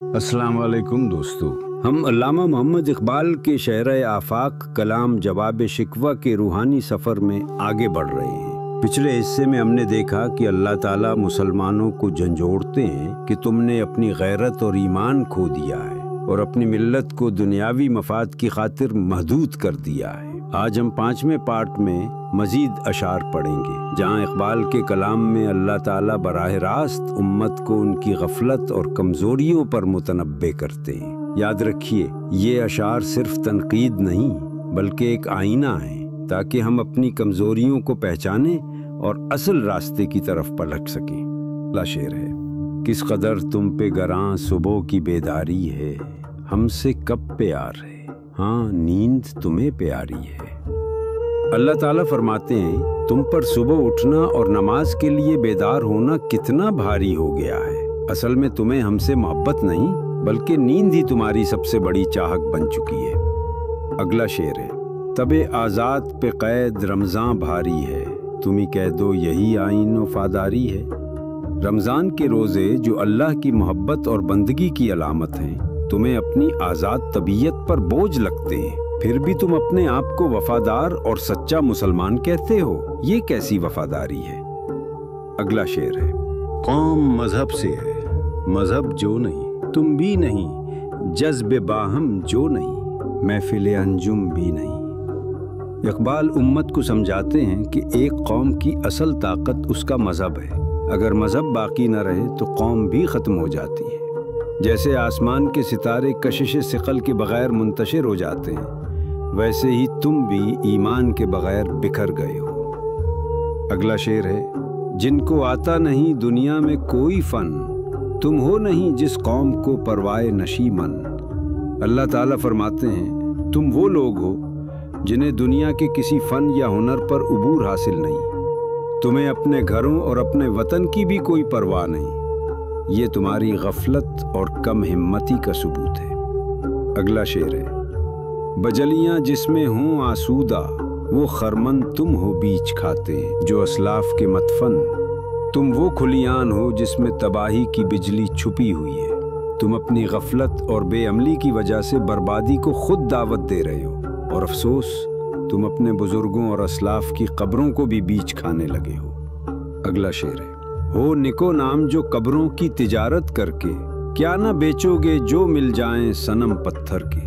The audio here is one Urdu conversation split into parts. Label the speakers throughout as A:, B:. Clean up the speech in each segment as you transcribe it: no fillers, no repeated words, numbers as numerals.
A: السلام علیکم دوستو، ہم علامہ محمد اقبال کے شعر آفاق کلام جواب شکوہ کے روحانی سفر میں آگے بڑھ رہے ہیں۔ پچھلے حصے میں ہم نے دیکھا کہ اللہ تعالیٰ مسلمانوں کو جھنجھوڑتے ہیں کہ تم نے اپنی غیرت اور ایمان کھو دیا ہے اور اپنی ملت کو دنیاوی مفاد کی خاطر محدود کر دیا ہے۔ آج ہم 5ویں پارٹ میں مزید اشعار پڑھیں گے، جہاں اقبال کے کلام میں اللہ تعالیٰ براہ راست امت کو ان کی غفلت اور کمزوریوں پر متنبہ کرتے ہیں۔ یاد رکھیے، یہ اشعار صرف تنقید نہیں بلکہ ایک آئینہ ہے، تاکہ ہم اپنی کمزوریوں کو پہچانیں اور اصل راستے کی طرف پلٹ سکیں۔ اگلا شعر ہے: کس قدر تم پہ گراں صبح کی بیداری ہے، ہم سے کب پیار ہے، ہاں نیند تمہیں پیاری ہے۔ اللہ تعالیٰ فرماتے ہیں تم پر صبح اٹھنا اور نماز کے لیے بیدار ہونا کتنا بھاری ہو گیا ہے۔ اصل میں تمہیں ہم سے محبت نہیں بلکہ نیند ہی تمہاری سب سے بڑی چاہت بن چکی ہے۔ اگلا شعر ہے: تب آزاد پہ قید رمضاں بھاری ہے، تم ہی کہہ دو یہی آئین وفاداری ہے۔ رمضان کے روزے جو اللہ کی محبت اور بندگی کی علامت ہیں، تمہیں اپنی آزاد طبیعت پر بوجھ لگتے ہیں، پھر بھی تم اپنے آپ کو وفادار اور سچا مسلمان کہتے ہو۔ یہ کیسی وفاداری ہے؟ اگلا شعر ہے: قوم مذہب سے ہے، مذہب جو نہیں، تم بھی نہیں، جذب باہم جو نہیں، محفل انجم بھی نہیں۔ اقبال امت کو سمجھاتے ہیں کہ ایک قوم کی اصل طاقت اس کا مذہب ہے۔ اگر مذہب باقی نہ رہے تو قوم بھی ختم ہو جاتی ہے۔ جیسے آسمان کے ستارے کشش ثقل کے بغیر منتشر ہو جاتے ہیں، ویسے ہی تم بھی ایمان کے بغیر بکھر گئے ہو۔ اگلا شعر ہے: جن کو آتا نہیں دنیا میں کوئی فن، تم ہو نہیں جس قوم کو پروائے نشیمن۔ اللہ تعالیٰ فرماتے ہیں تم وہ لوگ ہو جنہیں دنیا کے کسی فن یا ہنر پر عبور حاصل نہیں، تمہیں اپنے گھروں اور اپنے وطن کی بھی کوئی پرواہ نہیں۔ یہ تمہاری غفلت اور کم ہمتی کا ثبوت ہے۔ اگلا شعر ہے: بجلیاں جس میں ہوں آسودہ، وہ خرمن تم ہو بیچ کھاتے جو اسلاف کے مدفن۔ تم وہ کھلیان ہو جس میں تباہی کی بجلی چھپی ہوئی ہے۔ تم اپنی غفلت اور بے عملی کی وجہ سے بربادی کو خود دعوت دے رہے ہو، اور افسوس تم اپنے بزرگوں اور اسلاف کی قبروں کو بھی بیچ کھانے لگے ہو۔ اگلا شعر ہے: ہو نکو نام جو قبروں کی تجارت کر کے، کیا نہ بیچو گے جو مل جائیں صنم پتھر کے۔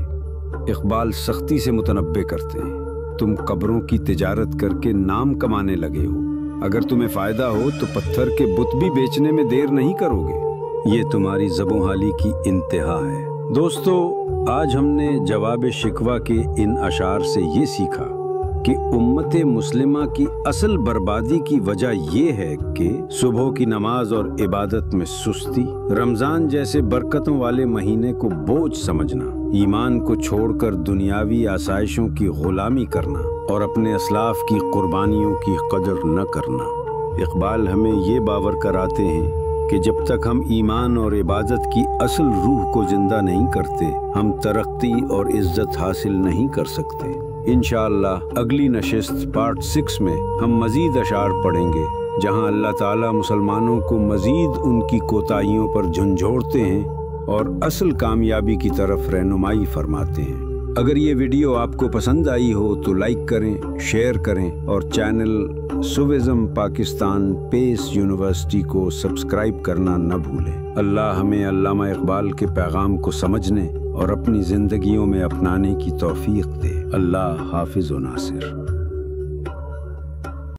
A: اقبال سختی سے متنبہ کرتے ہیں تم قبروں کی تجارت کر کے نام کمانے لگے ہو، اگر تمہیں فائدہ ہو تو پتھر کے بت بھی بیچنے میں دیر نہیں کرو گے۔ یہ تمہاری زبوں حالی کی انتہا ہے۔ دوستو، آج ہم نے جواب شکوہ کے ان اشعار سے یہ سیکھا کہ امت مسلمہ کی اصل بربادی کی وجہ یہ ہے کہ صبح کی نماز اور عبادت میں سستی، رمضان جیسے برکتوں والے مہینے کو بوجھ سمجھنا، ایمان کو چھوڑ کر دنیاوی آسائشوں کی غلامی کرنا اور اپنے اسلاف کی قربانیوں کی قدر نہ کرنا۔ اقبال ہمیں یہ باور کراتے ہیں کہ جب تک ہم ایمان اور عبادت کی اصل روح کو زندہ نہیں کرتے، ہم ترقی اور عزت حاصل نہیں کر سکتے۔ انشاءاللہ اگلی نشست پارٹ 6 میں ہم مزید اشعار پڑھیں گے، جہاں اللہ تعالیٰ مسلمانوں کو مزید ان کی کوتاہیوں پر جھنجھوڑتے ہیں اور اصل کامیابی کی طرف رہنمائی فرماتے ہیں۔ اگر یہ ویڈیو آپ کو پسند آئی ہو تو لائک کریں، شیئر کریں اور چینل سوفزم پاکستان پیس یونیورسٹی کو سبسکرائب کرنا نہ بھولیں۔ اللہ ہمیں علامہ اقبال کے پیغام کو سمجھنے اور اپنی زندگیوں میں اپنانے کی توفیق دے۔ اللہ حافظ و ناصر۔